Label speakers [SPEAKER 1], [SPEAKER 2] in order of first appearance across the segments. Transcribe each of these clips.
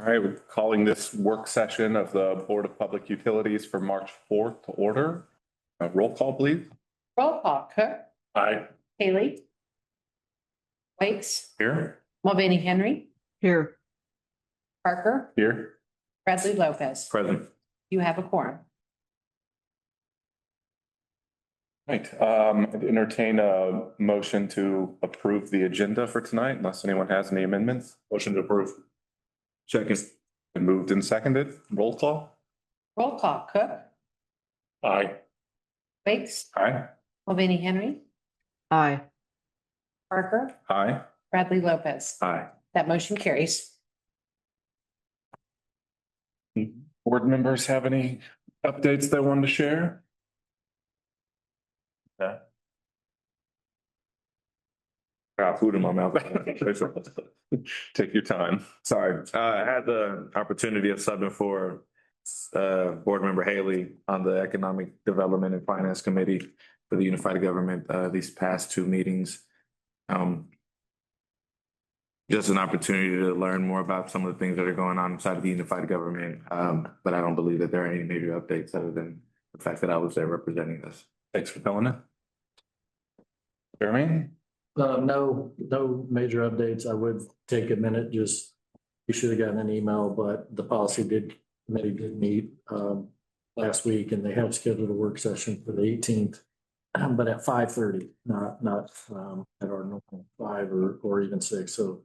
[SPEAKER 1] All right, we're calling this work session of the Board of Public Utilities for March 4th to order. Roll call, please.
[SPEAKER 2] Roll call. Cook.
[SPEAKER 1] Aye.
[SPEAKER 2] Haley. Wakes.
[SPEAKER 1] Here.
[SPEAKER 2] Mulvaney Henry.
[SPEAKER 3] Here.
[SPEAKER 2] Parker.
[SPEAKER 1] Here.
[SPEAKER 2] Bradley Lopez.
[SPEAKER 1] Present.
[SPEAKER 2] You have a quorum.
[SPEAKER 1] Right, I'd entertain a motion to approve the agenda for tonight unless anyone has any amendments. Motion to approve. Second. Been moved and seconded. Roll call.
[SPEAKER 2] Roll call. Cook.
[SPEAKER 1] Aye.
[SPEAKER 2] Wakes.
[SPEAKER 1] Aye.
[SPEAKER 2] Mulvaney Henry.
[SPEAKER 3] Aye.
[SPEAKER 2] Parker.
[SPEAKER 1] Aye.
[SPEAKER 2] Bradley Lopez.
[SPEAKER 1] Aye.
[SPEAKER 2] That motion carries.
[SPEAKER 1] Board members have any updates they wanted to share? Food in my mouth. Take your time.
[SPEAKER 4] Sorry, I had the opportunity of subbing for Board Member Haley on the Economic Development and Finance Committee for the Unified Government these past two meetings. Just an opportunity to learn more about some of the things that are going on inside of the unified government. But I don't believe that there are any major updates other than the fact that I was there representing us.
[SPEAKER 1] Thanks for filling it. Jeremy?
[SPEAKER 5] No major updates. I would take a minute, just, you should have gotten an email, but the committee did meet last week and they have scheduled a work session for the 18th. But at 5:30, not at our normal 5 or even 6. So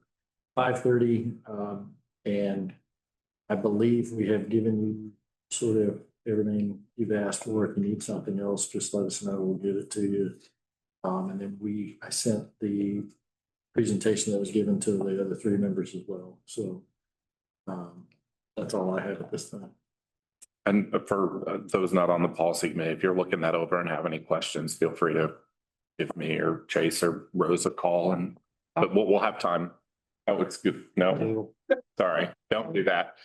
[SPEAKER 5] 5:30, and I believe we have given you sort of everything you've asked for. If you need something else, just let us know. We'll get it to you. And then I sent the presentation that was given to the other 3 members as well. So that's all I have at this time.
[SPEAKER 1] And for those not on the policy committee, if you're looking that over and have any questions, feel free to give me or Chase or Rose a call, and but we'll have time. That looks good. No, sorry, don't do that.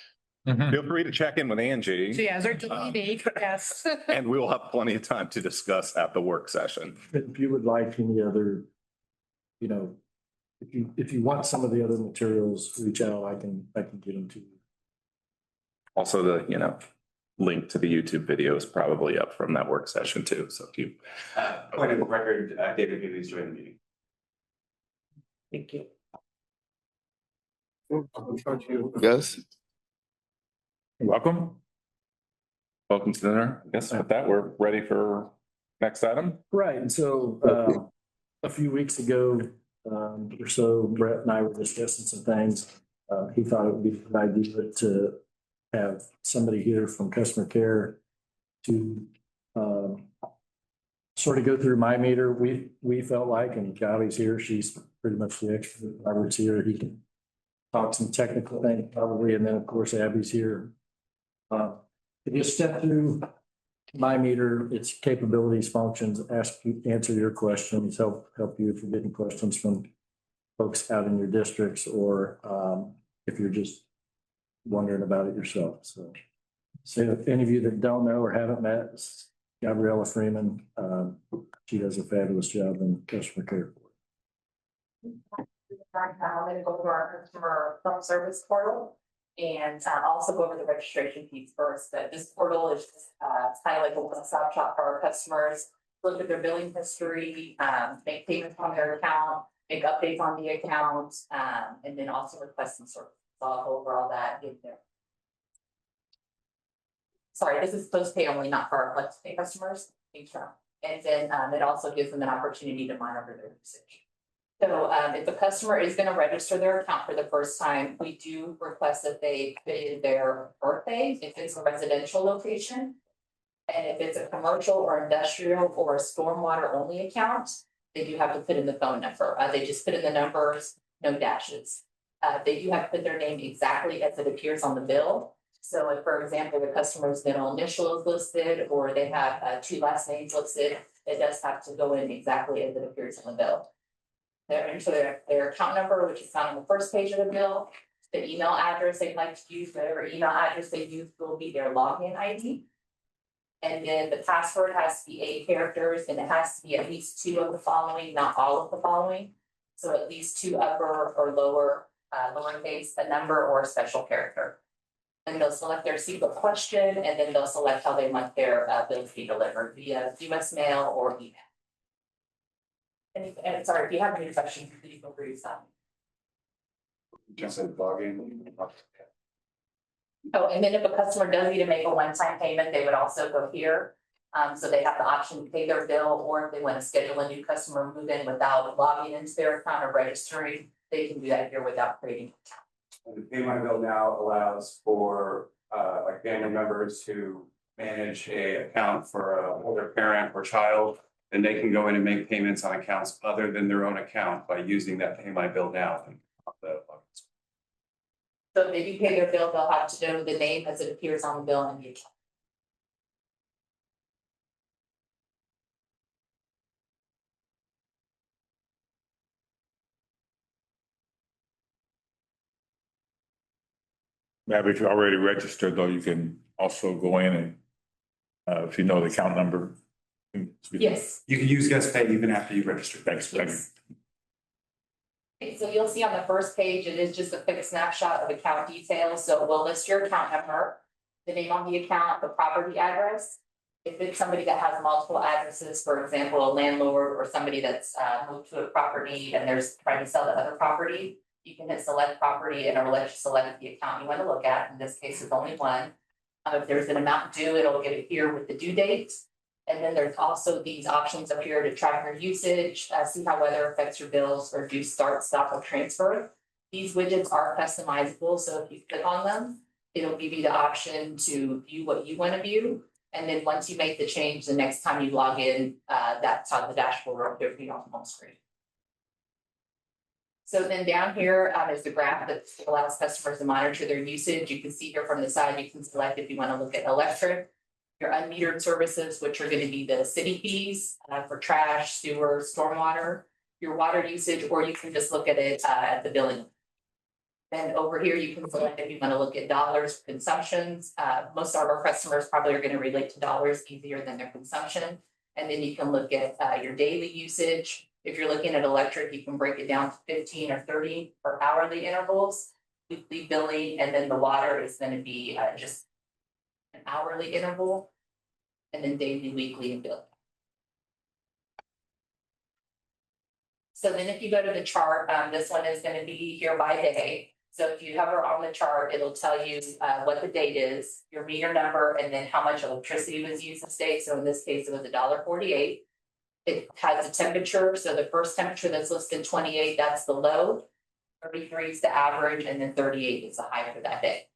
[SPEAKER 1] Feel free to check in with Angie.
[SPEAKER 2] She has her deleting. Yes.
[SPEAKER 1] And we will have plenty of time to discuss at the work session.
[SPEAKER 5] If you would like any other, if you want some of the other materials, reach out. I can get them to you.
[SPEAKER 1] Also, the link to the YouTube video is probably up from that work session too. So if you
[SPEAKER 6] point of the record, David Haley's joined the meeting.
[SPEAKER 2] Thank you.
[SPEAKER 4] Yes.
[SPEAKER 1] welcome. Welcome to dinner. I guess with that, we're ready for next item.
[SPEAKER 5] Right. And so a few weeks ago or so, Brett and I were discussing some things. He thought it would be a good idea to have somebody here from customer care to sort of go through my meter. We felt like, and Gabby's here, she's pretty much the expert. Robert's here. He can talk some technical things probably. And then of course, Abby's here. If you step through my meter, its capabilities, functions, answer your questions, help you if you're getting questions from folks out in your districts, or if you're just wondering about it yourself. So if any of you that don't know or haven't met, it's Gabriella Freeman. She does a fabulous job in customer care.
[SPEAKER 7] I'm going to go to our customer self-service portal and also go over the registration piece first. But this portal is just kind of like a one-stop shop for our customers. Look at their billing history, make payments on their account, make updates on the account, and then also request some service. So I'll go over all that in there. Sorry, this is post-pay only, not for our flex-pay customers. And then it also gives them an opportunity to monitor their usage. So if the customer is going to register their account for the first time, we do request that they put in their birthday if it's a residential location. And if it's a commercial or industrial or a stormwater only account, they do have to put in the phone number. They just put in the numbers, no dashes. They do have to put their name exactly as it appears on the bill. So if, for example, the customer's middle initial is listed or they have 2 last names listed, it does have to go in exactly as it appears on the bill. Enter their account number, which is found on the first page of the bill, the email address they'd like to use, whatever email address they use will be their login ID. And then the password has to be 8 characters and it has to be at least 2 of the following, not all of the following. So at least 2 upper or lower lowercase, a number, or a special character. And they'll select their SQL question, and then they'll select how they want their bill to be delivered via US mail or email. And sorry, if you have any questions, please feel free to stop.
[SPEAKER 6] Just said login.
[SPEAKER 7] Oh, and then if a customer does need to make a one-time payment, they would also go here. So they have the option to pay their bill, or if they want to schedule a new customer move in without logging into their account or registering, they can do that here without creating an account.
[SPEAKER 6] And the Pay My Bill now allows for like family members to manage a account for a older parent or child. And they can go in and make payments on accounts other than their own account by using that Pay My Bill now.
[SPEAKER 7] So if they do pay their bill, they'll have to know the name as it appears on the bill and the account.
[SPEAKER 3] Maybe if you're already registered, though, you can also go in and, if you know the account number.
[SPEAKER 7] Yes.
[SPEAKER 6] You can use Guest Pay even after you register.
[SPEAKER 3] Thanks.
[SPEAKER 7] Yes. Okay, so you'll see on the first page, it is just a quick snapshot of account details, so we'll list your account number, the name on the account, the property address. If it's somebody that has multiple addresses, for example, a landlord or somebody that's moved to a property and there's trying to sell the other property, you can hit select property and it'll let you select the account you want to look at. In this case, it's only one. If there's an amount due, it'll give it here with the due date. And then there's also these options up here to track your usage, see how weather affects your bills, or do start, stop, or transfer. These widgets are customizable, so if you click on them, it'll give you the option to view what you want to view. And then once you make the change, the next time you log in, that's on the dashboard or appear for you on the home screen. So then down here is the graph that allows customers to monitor their usage. You can see here from the side, you can select if you want to look at electric, your unmetered services, which are going to be the city fees for trash, sewer, stormwater, your water usage, or you can just look at it at the billing. Then over here, you can select if you want to look at dollars for consumptions. Most of our customers probably are going to relate to dollars easier than their consumption. And then you can look at your daily usage. If you're looking at electric, you can break it down to 15 or 30 or hourly intervals, weekly billing, and then the water is going to be just an hourly interval, and then daily, weekly, and billing. So then if you go to the chart, this one is going to be here by day. So if you hover on the chart, it'll tell you what the date is, your meter number, and then how much electricity was used this day. So in this case, it was $1.48. It has a temperature. So the first temperature that's listed 28, that's the low, 33 is the average, and then 38 is the high for that day.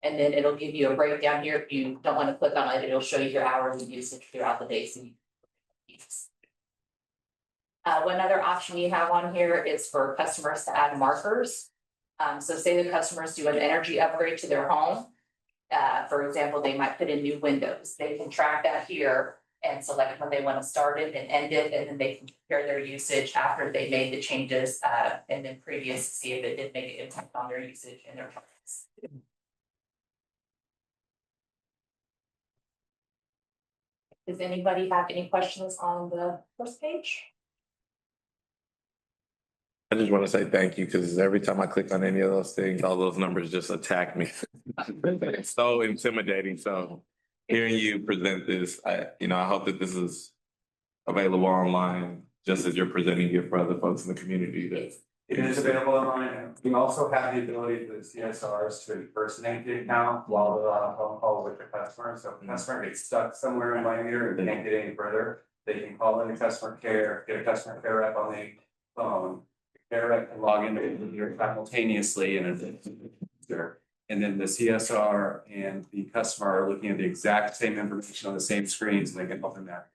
[SPEAKER 7] And then it'll give you a breakdown here. If you don't want to click on it, it'll show you your hours of usage throughout the day. So one other option you have on here is for customers to add markers. So say the customers do an energy upgrade to their home. For example, they might put in new windows. They can track that here and select when they want to start it and end it, and then they can compare their usage after they made the changes and then previous to see if it did make an impact on their usage and their charges. Does anybody have any questions on the first page?
[SPEAKER 4] I just want to say thank you, because every time I click on any of those things, all those numbers just attack me. It's so intimidating. So hearing you present this, I hope that this is available online, just as you're presenting it for other folks in the community.
[SPEAKER 6] It is available online. We also have the ability for the CSRs to impersonate the account while they're on a phone call with the customer. So if the customer gets stuck somewhere in my meter and can't get any further, they can call in the customer care, get a customer care rep on the phone. Care rep can log into the meter simultaneously and then the CSR and the customer are looking at the exact same information on the same screens, and they can help them navigate.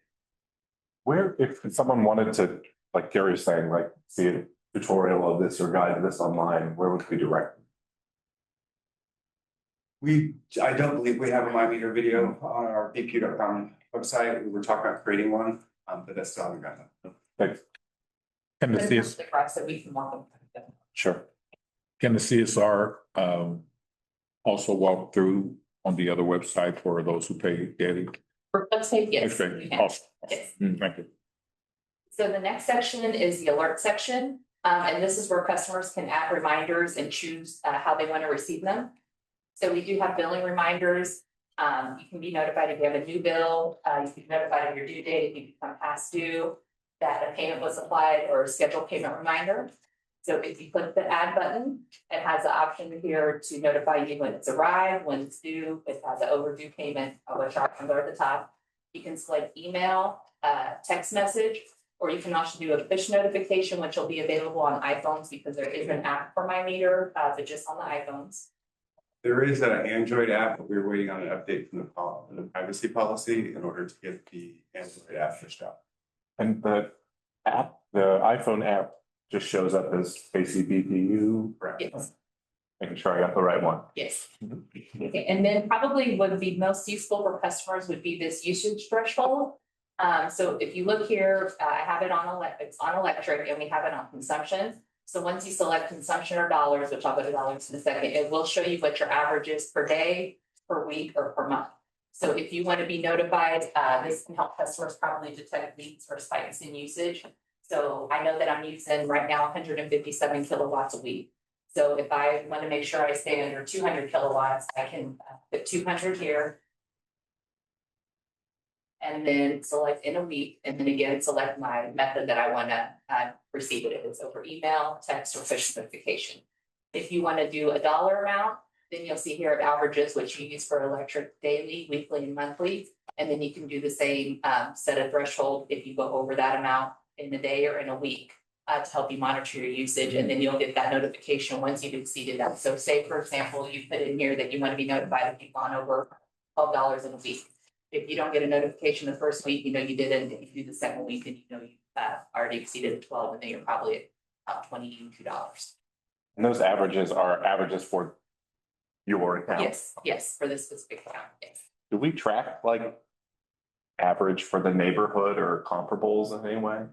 [SPEAKER 1] Where, if someone wanted to, like Gary was saying, like see a tutorial of this or guide to this online, where would we direct them?
[SPEAKER 6] I don't believe we have a MyMeter video on our bq.com website. We were talking about creating one, but that's still haven't gotten that.
[SPEAKER 1] Thanks.
[SPEAKER 3] Can the
[SPEAKER 7] But
[SPEAKER 3] CS,
[SPEAKER 7] the rest that we can walk them.
[SPEAKER 1] Sure.
[SPEAKER 3] can the CSR, also walk through on the other website for those who pay daily?
[SPEAKER 7] For FlexPay, yes.
[SPEAKER 3] Okay,
[SPEAKER 7] we can.
[SPEAKER 3] awesome.
[SPEAKER 7] Yes.
[SPEAKER 3] Thank you.
[SPEAKER 7] So the next section is the alert section. And this is where customers can add reminders and choose how they want to receive them. So we do have billing reminders. You can be notified if you have a new bill, you can be notified of your due date, if you become past due, that a payment was applied or a scheduled payment reminder. So if you click the add button, it has the option here to notify you when it's arrived, when it's due, it has an overdue payment, which options are at the top. You can select email, text message, or you can also do a push notification, which will be available on iPhones because there is an app for My Meter, but just on the iPhones.
[SPEAKER 6] There is an Android app, but we're waiting on an update from the privacy policy in order to get the Android app pushed out.
[SPEAKER 1] And the app, the iPhone app just shows up as KCBPU.
[SPEAKER 6] Correct.
[SPEAKER 7] Yes.
[SPEAKER 1] Making sure I got the right one.
[SPEAKER 7] Yes. Okay, and then probably what would be most useful for customers would be this usage threshold. So if you look here, I have it on it's on electric and we have it on consumption. So once you select consumption or dollars, which I'll go to dollars in a second, it will show you what your average is per day, per week, or per month. So if you want to be notified, this can help customers probably detect leaks or spikes in usage. So I know that I'm using right now 157 kilowatts a week. So if I want to make sure I stay under 200 kilowatts, I can put 200 here. And then select in a week, and then again, select my method that I want to receive it, if it's over email, text, or push notification. If you want to do a dollar amount, then you'll see here it averages what you use for electric daily, weekly, and monthly. And then you can do the same set a threshold if you go over that amount in a day or in a week to help you monitor your usage. And then you'll get that notification once you've exceeded that. So say, for example, you put in here that you want to be notified if you've gone over $12 in a week. If you don't get a notification the first week, you know you didn't. If you do the second week, then you know you already exceeded the 12, and then you're probably at $22.
[SPEAKER 1] And those averages are averages for your account.
[SPEAKER 7] Yes, for this specific account, yes.
[SPEAKER 1] Do we track like average for the neighborhood or comparables in any way?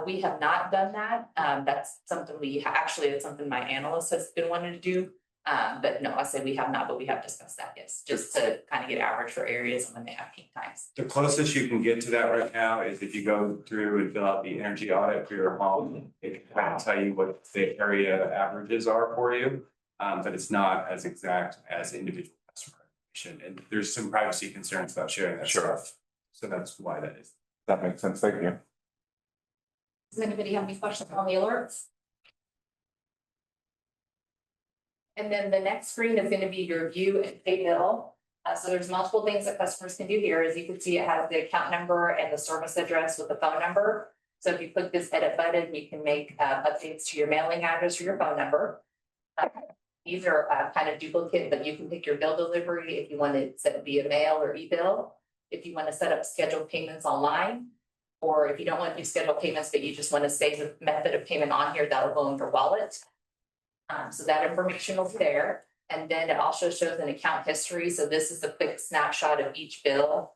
[SPEAKER 7] We have not done that. That's something actually, it's something my analyst has been wanting to do. But no, I say we have not, but we have discussed that, yes, just to kind of get average for areas when they have peak times.
[SPEAKER 6] The closest you can get to that right now is if you go through and fill out the energy audit for your home, it can kind of tell you what the area averages are for you. But it's not as exact as individual customer information, and there's some privacy concerns about sharing that stuff. So that's why that is.
[SPEAKER 1] That makes sense. Thank you.
[SPEAKER 7] Does anybody have any questions on the alerts? And then the next screen is going to be your view and pay bill. So there's multiple things that customers can do here. As you can see, it has the account number and the service address with the phone number. So if you click this edit button, you can make updates to your mailing address or your phone number. These are kind of duplicate, but you can pick your bill delivery if you want to set it via mail or e-bill. If you want to set up scheduled payments online, or if you don't want to do scheduled payments, but you just want to save the method of payment on here, that'll go in your wallet. So that information will be there. And then it also shows an account history. So this is a quick snapshot of each bill.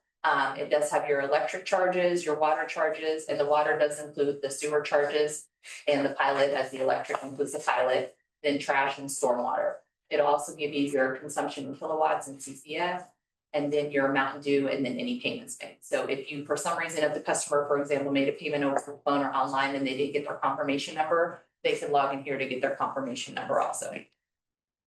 [SPEAKER 7] It does have your electric charges, your water charges, and the water does include the sewer charges, and the pilot, as the electric includes the pilot, then trash and stormwater. It'll also give you your consumption in kilowatts and CCF, and then your amount due, and then any payments made. So if you, for some reason, if the customer, for example, made a payment over the phone or online and they didn't get their confirmation number, they can log in here to get their confirmation number also. If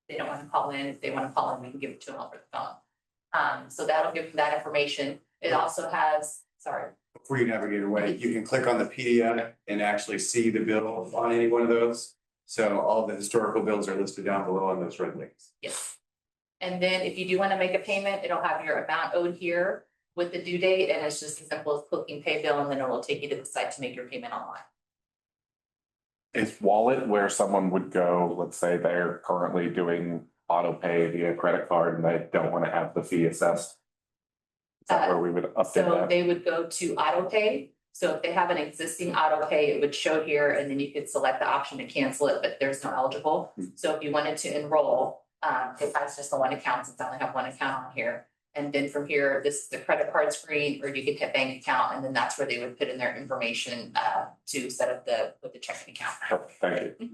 [SPEAKER 7] they don't want to call in, if they want to call in, we can give it to them over the phone. So that'll give them that information. It also has, sorry.
[SPEAKER 6] Before you navigate away, you can click on the PDF and actually see the bill on any one of those. So all the historical bills are listed down below on those red links.
[SPEAKER 7] Yes. And then if you do want to make a payment, it'll have your amount owed here with the due date, and it's just as simple as clicking pay bill, and then it will take you to the site to make your payment online.
[SPEAKER 1] Is Wallet where someone would go, let's say they're currently doing auto pay via credit card and they don't want to have the fee assessed? Is that where we would update
[SPEAKER 7] So
[SPEAKER 1] that?
[SPEAKER 7] they would go to auto pay. So if they have an existing auto pay, it would show here, and then you could select the option to cancel it, but there's no eligible. So if you wanted to enroll, it has just the one account, since I only have one account on here. And then from here, this is the credit card screen, or you could hit bank account, and then that's where they would put in their information to set up with the checking account.
[SPEAKER 1] Perfect, thank you.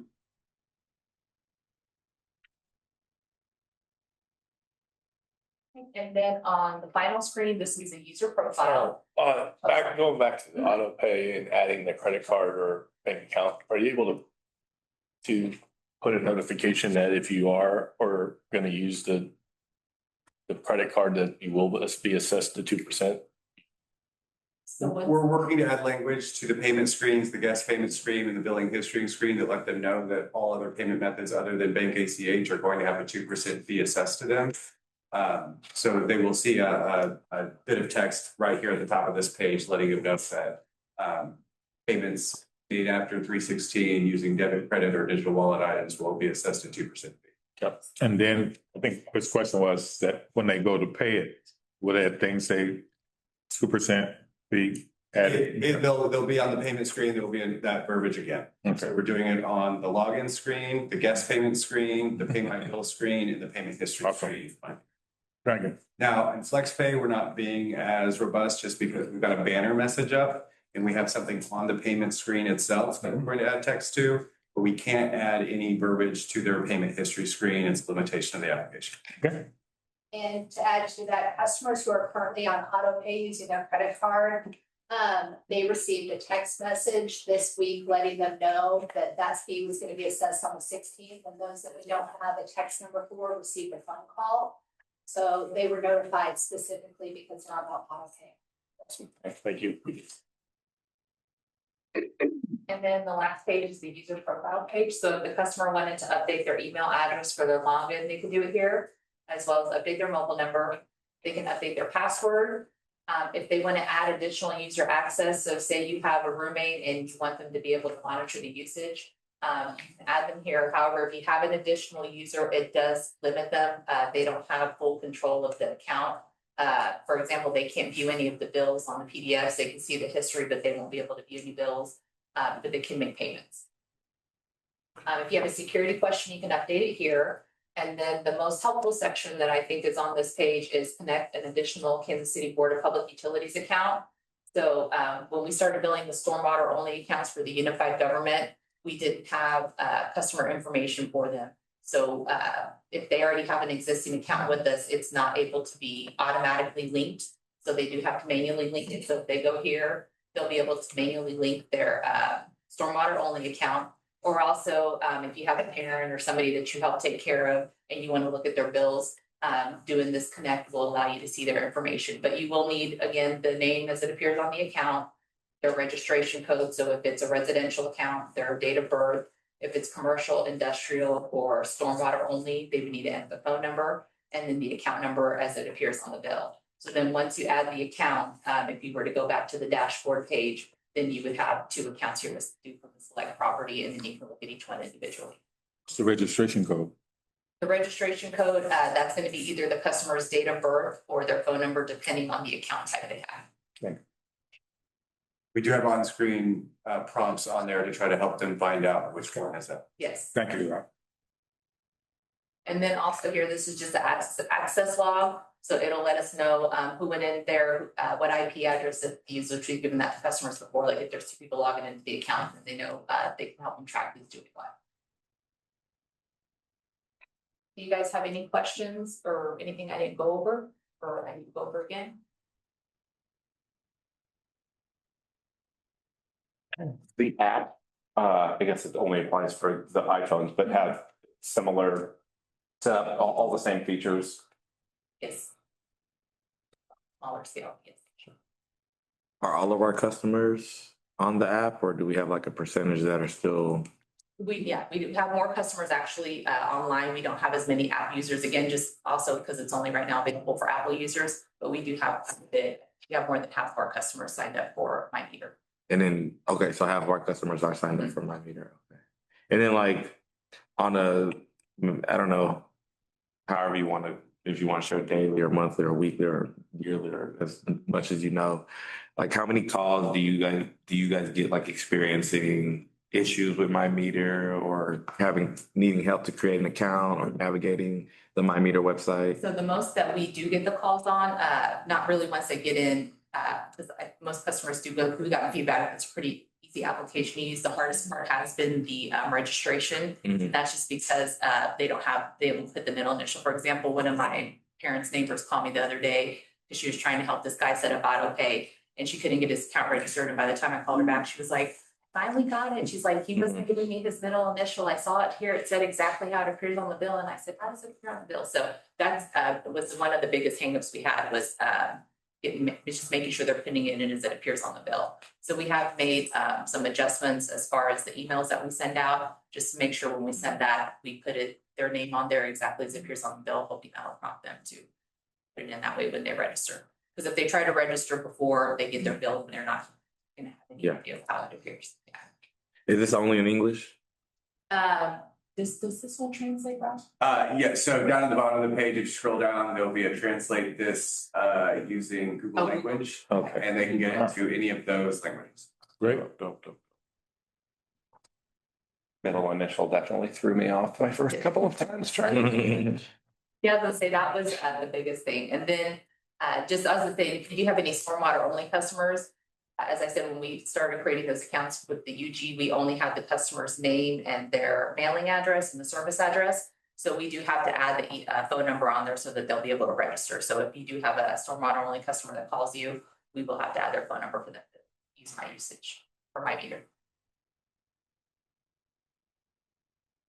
[SPEAKER 7] And then on the final screen, this is a user profile.
[SPEAKER 8] Going back to the auto pay and adding the credit card or bank account, are you able to
[SPEAKER 3] to put a notification that if you are or gonna use the credit card, that you will be assessed the 2%?
[SPEAKER 7] So what's-
[SPEAKER 6] We're working to add language to the payment screens, the guest payment screen and the billing history screen to let them know that all other payment methods other than Bank ACH are going to have a 2% fee assessed to them. So they will see a bit of text right here at the top of this page, letting them know that payments made after 3/16 using debit, credit, or digital wallet items will be assessed a 2% fee.
[SPEAKER 3] Yep. And then I think his question was that when they go to pay it, will that thing say 2% be added?
[SPEAKER 6] They'll be on the payment screen, there will be in that verbiage again.
[SPEAKER 3] Okay.
[SPEAKER 6] So we're doing it on the login screen, the guest payment screen, the pay my bill screen, and the payment history
[SPEAKER 3] Awesome.
[SPEAKER 6] screen.
[SPEAKER 3] Thank you.
[SPEAKER 6] Now, in FlexPay, we're not being as robust just because we've got a banner message up and we have something on the payment screen itself that we're going to add text to, but we can't add any verbiage to their payment history screen. It's a limitation of the application.
[SPEAKER 3] Okay.
[SPEAKER 8] And to add to that, customers who are currently on auto pay using their credit card, they received a text message this week letting them know that that fee was gonna be assessed on the 16th, and those that we don't have a text number for received a phone call. So they were notified specifically because they're on auto pay.
[SPEAKER 3] Thank you.
[SPEAKER 7] And then the last page is the user profile page. So if the customer wanted to update their email address for their login, they can do it here, as well as update their mobile number. They can update their password. If they want to add additional user access, so say you have a roommate and you want them to be able to monitor the usage, you can add them here. However, if you have an additional user, it does limit them. They don't have full control of the account. For example, they can't view any of the bills on the PDFs. They can see the history, but they won't be able to view any bills, but they can make payments. If you have a security question, you can update it here. And then the most helpful section that I think is on this page is connect an additional Kansas City Board of Public Utilities account. So when we started billing the stormwater only accounts for the unified government, we didn't have customer information for them. So if they already have an existing account with us, it's not able to be automatically linked. So they do have to manually link it. So if they go here, they'll be able to manually link their stormwater only account. Or also, if you have a parent or somebody that you help take care of and you want to look at their bills, doing this connect will allow you to see their information. But you will need, again, the name as it appears on the account, their registration code. So if it's a residential account, their date of birth. If it's commercial, industrial, or stormwater only, they would need to enter the phone number and then the account number as it appears on the bill. So then once you add the account, if you were to go back to the dashboard page, then you would have two accounts here to do from the select property, and then you can look at each one individually.
[SPEAKER 3] What's the registration code?
[SPEAKER 7] The registration code, that's going to be either the customer's date of birth or their phone number, depending on the account type they have.
[SPEAKER 6] We do have on-screen prompts on there to try to help them find out which one is it.
[SPEAKER 7] Yes.
[SPEAKER 3] Thank you.
[SPEAKER 7] And then also here, this is just the access log. So it'll let us know who went in there, what IP address that used, which we've given that to customers before. Like if there's two people logging into the account, and they know they can help them track who's doing what. Do you guys have any questions or anything I didn't go over or I need to go over again?
[SPEAKER 1] The app, I guess it only applies for the iPhones, but have similar setup, all the same features.
[SPEAKER 7] Yes. Smaller scale, yes.
[SPEAKER 4] Are all of our customers on the app, or do we have like a percentage that are still?
[SPEAKER 7] We do have more customers actually online. We don't have as many app users, again, just also because it's only right now available for Apple users, but we do have we have more than half of our customers signed up for MyMeter.
[SPEAKER 4] And then, okay, so half of our customers are signed up for MyMeter, okay. And then like on a, I don't know, however you want to, if you want to show daily or monthly or weekly or yearly or as much as you know, like how many calls do you guys get like experiencing issues with MyMeter or needing help to create an account or navigating the MyMeter website?
[SPEAKER 7] So the most that we do get the calls on, not really once they get in, because most customers do go through that feedback. It's a pretty easy application to use. The hardest part has been the registration.
[SPEAKER 4] Mhm.
[SPEAKER 7] That's just because they haven't put the middle initial. For example, one of my parents' neighbors called me the other day because she was trying to help this guy set up auto pay and she couldn't get his account registered. And by the time I called her back, she was like, finally got it. She's like, he wasn't giving me his middle initial. I saw it here. It said exactly how it appears on the bill. And I said, how does it appear on the bill? So that's, was one of the biggest hangups we had was, it's just making sure they're putting it in as it appears on the bill. So we have made, some adjustments as far as the emails that we send out, just to make sure when we send that, we put their name on there exactly as it appears on the bill, hoping that'll prompt them to put it in that way when they register. Because if they try to register before they get their bill, they're not gonna have any
[SPEAKER 4] Yeah.
[SPEAKER 7] idea of how it appears.
[SPEAKER 4] Is this only in English?
[SPEAKER 7] Does this one translate, Rob?
[SPEAKER 6] Yeah, so down at the bottom of the page, if you scroll down, there'll be a translate this, using Google
[SPEAKER 7] Oh.
[SPEAKER 6] Language.
[SPEAKER 4] Okay.
[SPEAKER 6] And they can get into any of those languages.
[SPEAKER 3] Great.
[SPEAKER 1] Middle initial definitely threw me off my first couple of times trying.
[SPEAKER 7] Yeah, I was gonna say that was the biggest thing. And then just as a thing, if you have any stormwater only customers, as I said, when we started creating those accounts with the UG, we only have the customer's name and their mailing address and the service address. So we do have to add the phone number on there so that they'll be able to register. So if you do have a stormwater only customer that calls you, we will have to add their phone number for them to use my usage for my meter.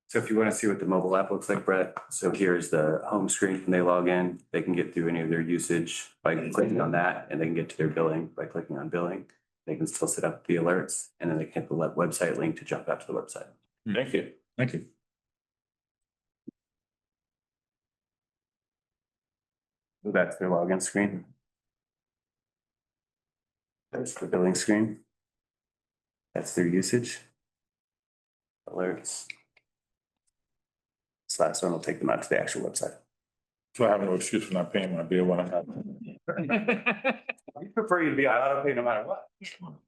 [SPEAKER 6] So if you want to see what the mobile app looks like, Brett, so here's the home screen when they log in. They can get through any of their usage by clicking on that, and they can get to their billing by clicking on billing. They can still set up the alerts, and then they can hit the website link to jump out to the website.
[SPEAKER 1] Thank you.
[SPEAKER 3] Thank you.
[SPEAKER 6] So that's their login screen. There's the billing screen. That's their usage. Alerts. This last one will take them out to the actual website.
[SPEAKER 3] So I have no excuse for not paying my bill when I have.
[SPEAKER 6] We prefer you to be on auto pay no matter what.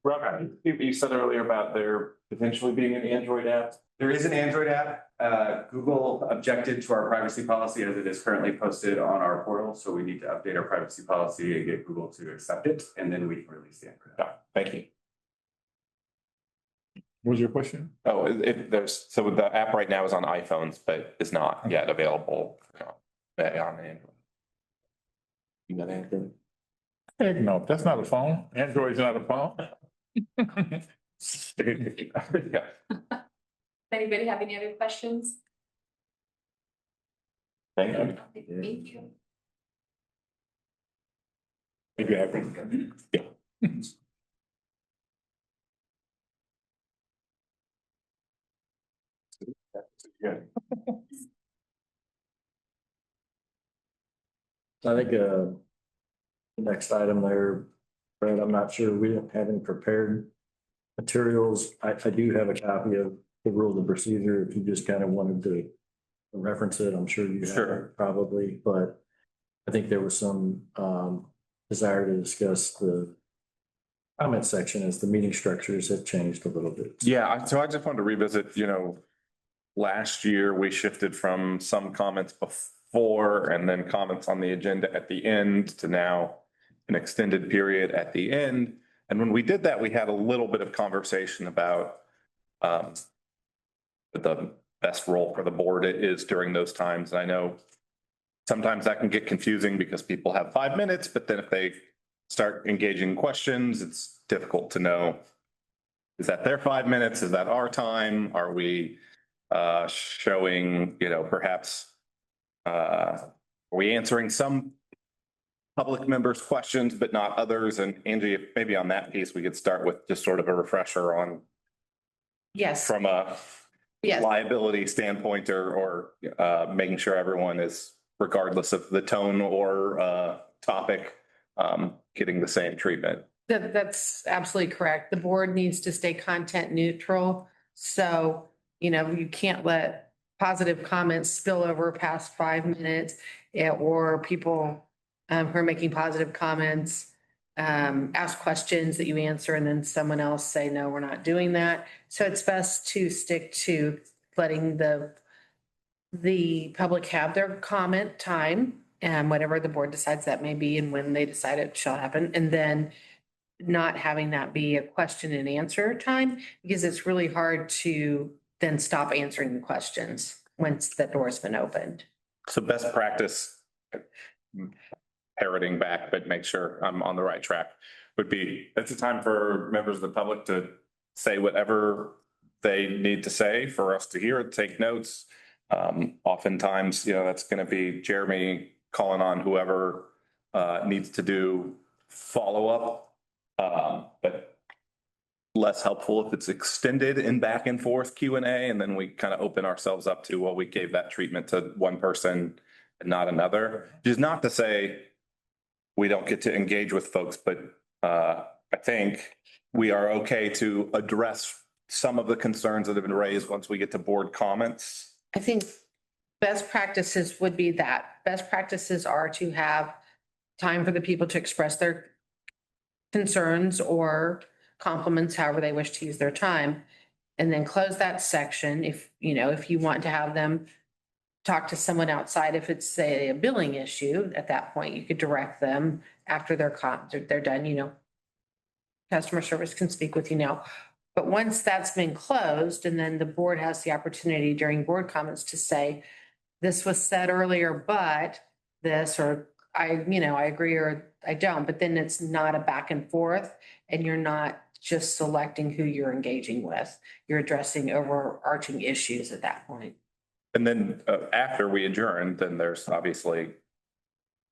[SPEAKER 1] Robert, you said earlier about there potentially being an Android app.
[SPEAKER 6] There is an Android app. Google objected to our privacy policy as it is currently posted on our portal, so we need to update our privacy policy and get Google to accept it, and then we can release the Android app.
[SPEAKER 1] Thank you.
[SPEAKER 3] What was your question?
[SPEAKER 1] Oh, there's, so the app right now is on iPhones, but is not yet available on Android. You got Android?
[SPEAKER 3] Heck no, that's not a phone. Android's not a phone.
[SPEAKER 1] Yeah,
[SPEAKER 7] Anybody have any other questions?
[SPEAKER 1] thank you.
[SPEAKER 7] Thank you.
[SPEAKER 3] Maybe I can. Yeah. Yeah.
[SPEAKER 5] I think, the next item there, Brad, I'm not sure, we didn't have any prepared materials. I do have a copy of the rules of procedure, if you just kind of wanted to reference it, I'm sure you have
[SPEAKER 1] Sure.
[SPEAKER 5] it probably, but I think there was some, desire to discuss the comment section as the meeting structures have changed a little bit.
[SPEAKER 1] Yeah, so I just wanted to revisit, last year we shifted from some comments before and then comments on the agenda at the end to now an extended period at the end. And when we did that, we had a little bit of conversation about the best role for the board is during those times. And I know sometimes that can get confusing because people have 5 minutes, but then if they start engaging questions, it's difficult to know. Is that their 5 minutes? Is that our time? Are we showing, perhaps are we answering some public members' questions, but not others? And Angie, if maybe on that piece, we could start with just sort of a refresher on
[SPEAKER 2] Yes,
[SPEAKER 1] from a
[SPEAKER 2] yes.
[SPEAKER 1] liability standpoint or making sure everyone is, regardless of the tone or topic, getting the same treatment.
[SPEAKER 2] That's absolutely correct. The board needs to stay content neutral. So, you can't let positive comments spill over past 5 minutes or people who are making positive comments ask questions that you answer and then someone else say, no, we're not doing that. So it's best to stick to letting the public have their comment time and whatever the board decides that may be and when they decide it shall happen. And then not having that be a question and answer time, because it's really hard to then stop answering the questions once the door's been opened.
[SPEAKER 1] So best practice, parroting back, but make sure I'm on the right track, would be, it's a time for members of the public to say whatever they need to say for us to hear, take notes. Oftentimes, that's going to be Jeremy calling on whoever needs to do follow-up. But less helpful if it's extended in back and forth Q&A, and then we kind of open ourselves up to, well, we gave that treatment to one person and not another. Which is not to say we don't get to engage with folks, but I think we are okay to address some of the concerns that have been raised once we get to board comments.
[SPEAKER 2] I think best practices would be that. Best practices are to have time for the people to express their concerns or compliments, however they wish to use their time. And then close that section if you want to have them talk to someone outside. If it's, say, a billing issue, at that point, you could direct them after they're done, customer service can speak with you now. But once that's been closed, and then the board has the opportunity during board comments to say, this was said earlier, but this, or I agree or I don't, but then it's not a back and forth, and you're not just selecting who you're engaging with. You're addressing overarching issues at that point.
[SPEAKER 1] And then after we adjourn, then there's obviously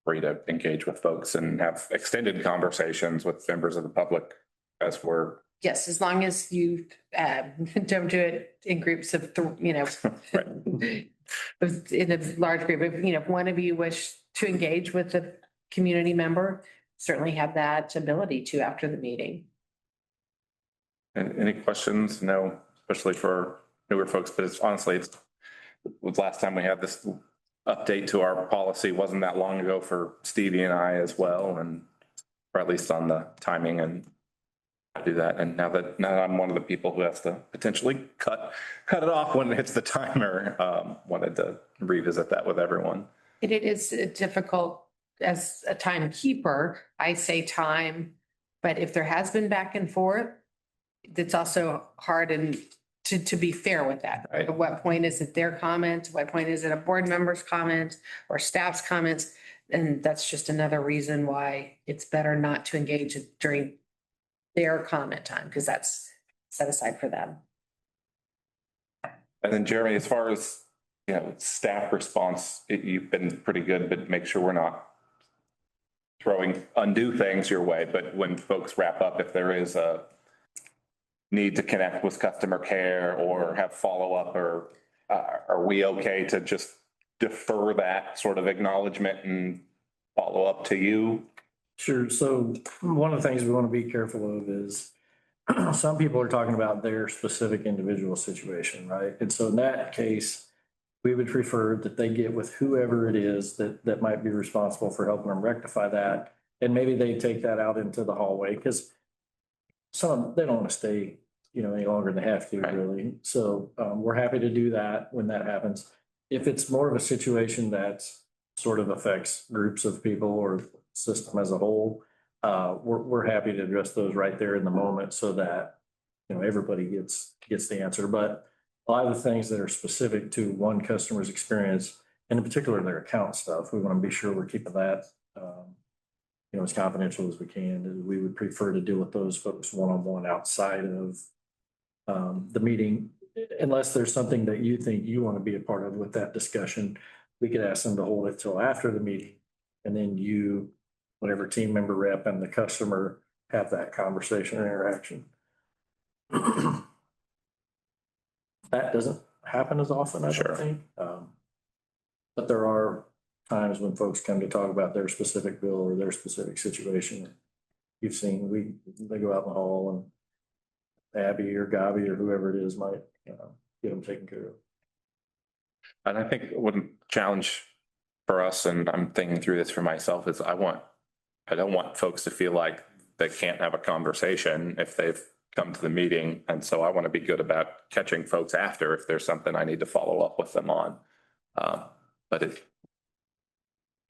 [SPEAKER 1] free to engage with folks and have extended conversations with members of the public as we're.
[SPEAKER 2] Yes, as long as you don't do it in groups of, in a large group. If one of you wish to engage with a community member, certainly have that ability to after the meeting.
[SPEAKER 1] And any questions? No, especially for newer folks, but it's honestly, was last time we had this update to our policy wasn't that long ago for Stevie and I as well, and or at least on the timing and do that. And now I'm one of the people who has to potentially cut it off when it hits the timer. Wanted to revisit that with everyone.
[SPEAKER 2] It is difficult as a timekeeper. I say time, but if there has been back and forth, it's also hard and to be fair with that.
[SPEAKER 1] Right.
[SPEAKER 2] At what point is it their comment? What point is it a board member's comment or staff's comments? And that's just another reason why it's better not to engage during their comment time, because that's set aside for them.
[SPEAKER 1] And then Jeremy, as far as, staff response, you've been pretty good, but make sure we're not throwing undue things your way. But when folks wrap up, if there is a need to connect with customer care or have follow-up, or are we okay to just defer that sort of acknowledgement and follow up to you?
[SPEAKER 5] Sure. So one of the things we want to be careful of is some people are talking about their specific individual situation, right? And so in that case, we would prefer that they get with whoever it is that might be responsible for helping them rectify that. And maybe they take that out into the hallway, because they don't want to stay, any longer than they have to,
[SPEAKER 1] Right.
[SPEAKER 5] really. So we're happy to do that when that happens. If it's more of a situation that sort of affects groups of people or system as a whole, we're happy to address those right there in the moment so that, everybody gets the answer. But a lot of the things that are specific to one customer's experience, and in particular their account stuff, we want to be sure we're keeping that, as confidential as we can. We would prefer to deal with those folks one-on-one outside of the meeting, unless there's something that you think you want to be a part of with that discussion. We could ask them to hold it till after the meeting, and then you, whatever team member rep and the customer, have that conversation or interaction. That doesn't happen as often, I
[SPEAKER 1] Sure.
[SPEAKER 5] don't think. But there are times when folks come to talk about their specific bill or their specific situation. You've seen, they go out in the hall, and Abby or Gabi or whoever it is might, get them taken care of.
[SPEAKER 1] And I think one challenge for us, and I'm thinking through this for myself, is I don't want folks to feel like they can't have a conversation if they've come to the meeting. And so I want to be good about catching folks after if there's something I need to follow up with them on. But it's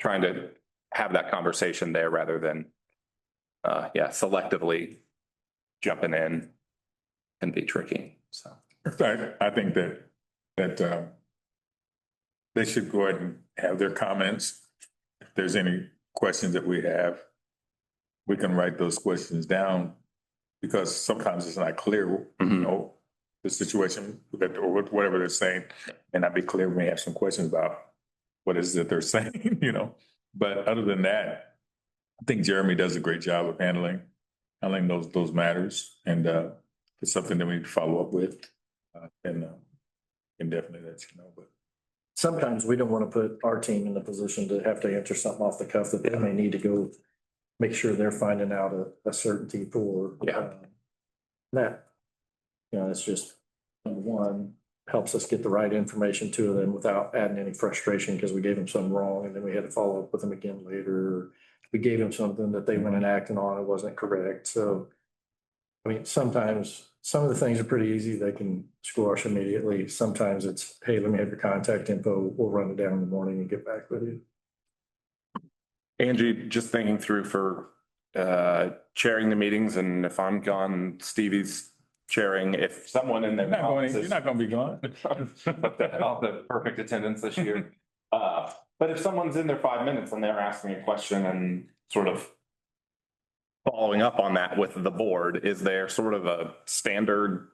[SPEAKER 1] trying to have that conversation there rather than, selectively jumping in can be tricky. So
[SPEAKER 3] I think that they should go ahead and have their comments. If there's any questions that we have, we can write those questions down because sometimes it's not clear, you
[SPEAKER 1] Mhm.
[SPEAKER 3] know, the situation that, or whatever they're saying, may not be clear. We may have some questions about what is it they're saying, you know? But other than that, I think Jeremy does a great job of handling those matters. And, it's something that we need to follow up with. And definitely let you know, but.
[SPEAKER 5] Sometimes we don't want to put our team in the position to have to answer something off the cuff that they may need to go make sure they're finding out a certainty for.
[SPEAKER 1] Yeah.
[SPEAKER 5] That, you know, it's just, number one, helps us get the right information to them without adding any frustration because we gave them something wrong and then we had to follow up with them again later. We gave them something that they went and acted on, it wasn't correct, so. I mean, sometimes, some of the things are pretty easy, they can squash immediately. Sometimes it's, hey, let me have your contact info, we'll run it down in the morning and get back with you.
[SPEAKER 1] Angie, just thinking through for chairing the meetings, and if I'm gone, Stevie's chairing, if someone in there.
[SPEAKER 3] You're not gonna be gone.
[SPEAKER 1] I'll have perfect attendance this year. But if someone's in there 5 minutes and they're asking a question and sort of following up on that with the board, is there sort of a standard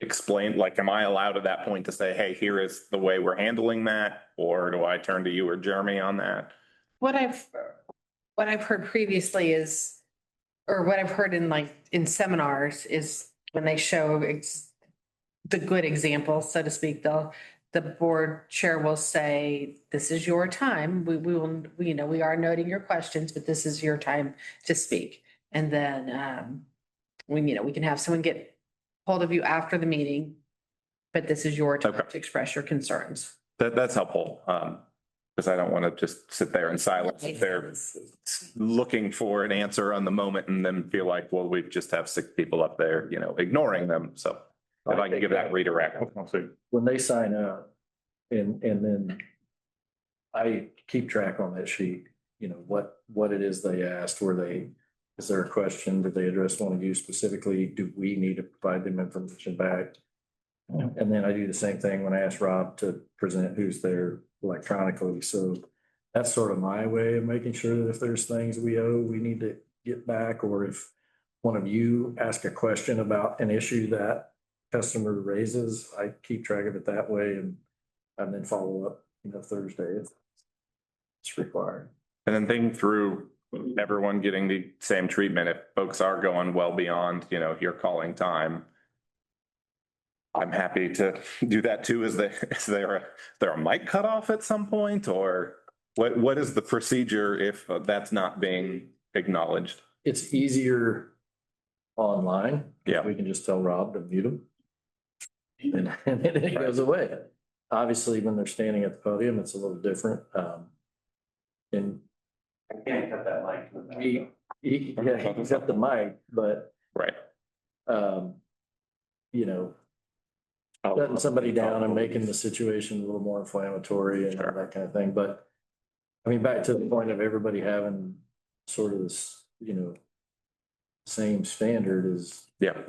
[SPEAKER 1] explain, like, am I allowed at that point to say, hey, here is the way we're handling that? Or do I turn to you or Jeremy on that?
[SPEAKER 2] What I've heard previously is, or what I've heard in seminars is when they show the good example, so to speak, the board chair will say, this is your time. We will, you know, we are noting your questions, but this is your time to speak. And then, we can have someone get hold of you after the meeting, but this is your time
[SPEAKER 1] Okay.
[SPEAKER 2] to express your concerns.
[SPEAKER 1] That's helpful. Because I don't want to just sit there in silence. If they're looking for an answer on the moment and then feel like, well, we just have 6 people up there, you know, ignoring them. So if I can give that redirect.
[SPEAKER 5] When they sign up and then I keep track on that sheet, you know, what it is they asked, is there a question? Did they address one of you specifically? Do we need to provide them information back? And then I do the same thing when I ask Rob to present who's there electronically. So that's sort of my way of making sure that if there's things we need to get back, or if one of you ask a question about an issue that customer raises, I keep track of it that way and then follow up, Thursday if it's required.
[SPEAKER 1] And then thinking through everyone getting the same treatment, if folks are going well beyond, your calling time. I'm happy to do that too. Is there a mic cutoff at some point, or what is the procedure if that's not being acknowledged?
[SPEAKER 5] It's easier online.
[SPEAKER 1] Yeah.
[SPEAKER 5] We can just tell Rob to mute them. And then it goes away. Obviously, when they're standing at the podium, it's a little different. And
[SPEAKER 6] I can't cut that mic.
[SPEAKER 5] he's got the mic, but
[SPEAKER 1] Right.
[SPEAKER 5] shutting somebody down and making the situation a little more inflammatory and
[SPEAKER 1] Sure.
[SPEAKER 5] that kind of thing. But I mean, back to the point of everybody having sort of this, same standard is,
[SPEAKER 1] Yeah.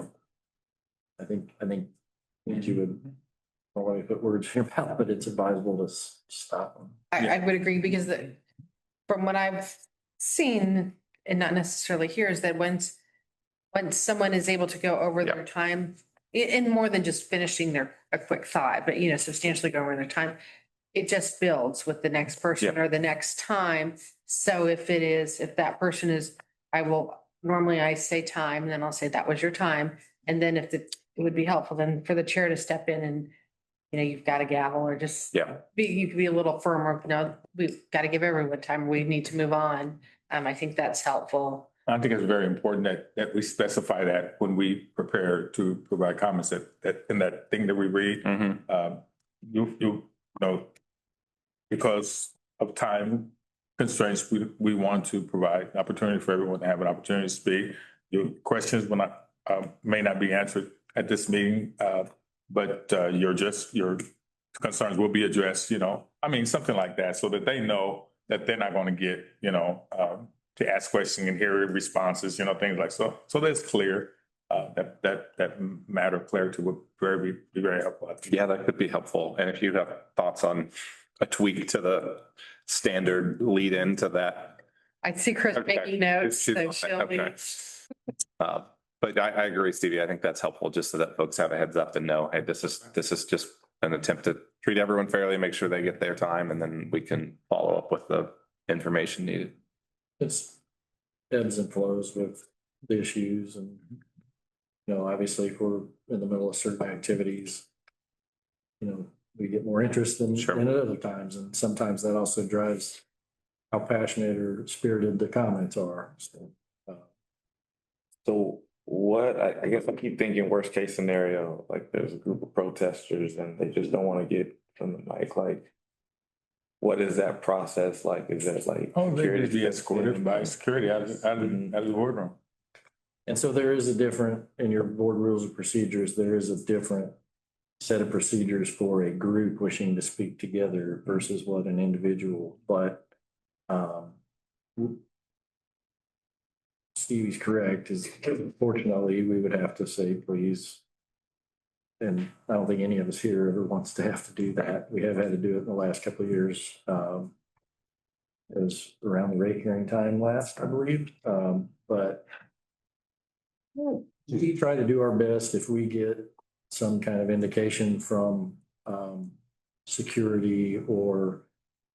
[SPEAKER 5] I think you would, I don't want to put words in your mouth, but it's advisable to stop them.
[SPEAKER 2] I would agree because from what I've seen and not necessarily here is that once someone is able to go over their time in more than just finishing a quick thought, but substantially go over their time, it just builds with the next person or the next time. So if that person is, normally I say time, and then I'll say that was your time. And then it would be helpful then for the chair to step in and, you've got a gavel or just you could be a little firmer. No, we've got to give everyone time. We need to move on. I think that's helpful.
[SPEAKER 3] I think it's very important that we specify that when we prepare to provide comments that in that thing that we read, because of time constraints, we want to provide opportunity for everyone to have an opportunity to speak. Your questions may not be answered at this meeting, but your concerns will be addressed, something like that, so that they know that they're not going to get, to ask questions and hear responses, things like so that's clear. That matter of clarity would be very helpful. I think.
[SPEAKER 1] Yeah, that could be helpful. And if you have thoughts on a tweak to the standard lead into that.
[SPEAKER 2] I see Chris
[SPEAKER 1] Okay.
[SPEAKER 2] making notes, so
[SPEAKER 1] She's-
[SPEAKER 2] she'll be.
[SPEAKER 1] okay. But I agree, Stevie. I think that's helpful just so that folks have a heads up and know, hey, this is just an attempt to treat everyone fairly, make sure they get their time, and then we can follow up with the information needed.
[SPEAKER 5] It's ebbs and flows with the issues and, you know, obviously if we're in the middle of certain activities, you know, we get more interest than
[SPEAKER 1] Sure.
[SPEAKER 5] at other times. And sometimes that also drives how passionate or spirited the comments are.
[SPEAKER 4] So what, I guess I keep thinking worst case scenario, like there's a group of protesters and they just don't want to get from the mic, like. What is that process like? Is that like?
[SPEAKER 3] Oh, they
[SPEAKER 4] security
[SPEAKER 3] just be escorted by security out of the boardroom.
[SPEAKER 5] And so there is a different, in your board rules of procedures, there is a different set of procedures for a group wishing to speak together versus what an individual, but Stevie's correct, is fortunately, we would have to say, please. And I don't think any of us here ever wants to have to do that. We have had to do it in the last couple of years. It was around the rate hearing time last, I believe, but we try to do our best if we get some kind of indication from security or,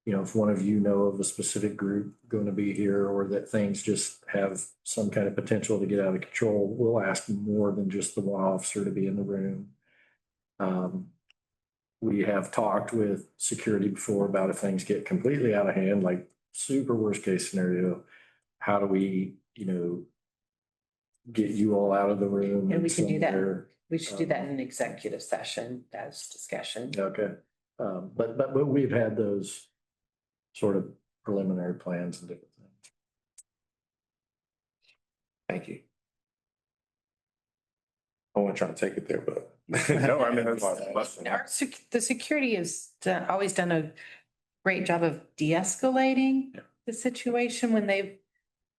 [SPEAKER 5] you know, if one of you know of a specific group going to be here or that things just have some kind of potential to get out of control, we'll ask more than just the one officer to be in the room. We have talked with security before about if things get completely out of hand, like super worst case scenario, how do we, you know, get you all out of the room?
[SPEAKER 2] And we can do that.
[SPEAKER 5] somewhere?
[SPEAKER 2] We should do that in an executive session as discussion.
[SPEAKER 5] Okay, but we've had those sort of preliminary plans and different things.
[SPEAKER 4] Thank you. I wasn't trying to take it there, but.
[SPEAKER 1] No, I mean, that's
[SPEAKER 2] The security has always done a great job of de-escalating the situation when they've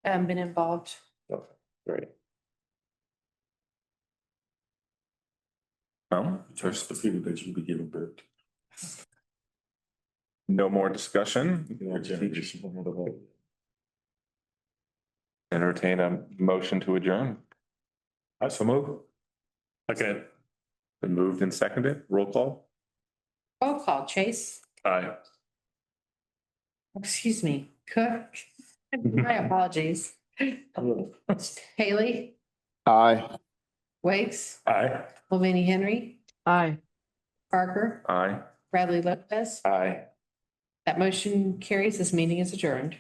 [SPEAKER 2] been involved.
[SPEAKER 4] Okay, great.
[SPEAKER 3] There's the people that you be giving birth to.
[SPEAKER 1] No more discussion. Entertain a motion to adjourn.
[SPEAKER 3] I so move. Okay.
[SPEAKER 1] Been moved and seconded. Roll call.
[SPEAKER 2] Roll call, Chase.
[SPEAKER 3] Aye.
[SPEAKER 2] Excuse me, Cook. My apologies. Haley,
[SPEAKER 9] Aye.
[SPEAKER 2] Wakes,
[SPEAKER 3] Aye.
[SPEAKER 2] Mulvaney Henry. Aye. Parker,
[SPEAKER 1] Aye.
[SPEAKER 2] Bradley Lopez.
[SPEAKER 4] Aye.
[SPEAKER 2] That motion carries. This meeting is adjourned.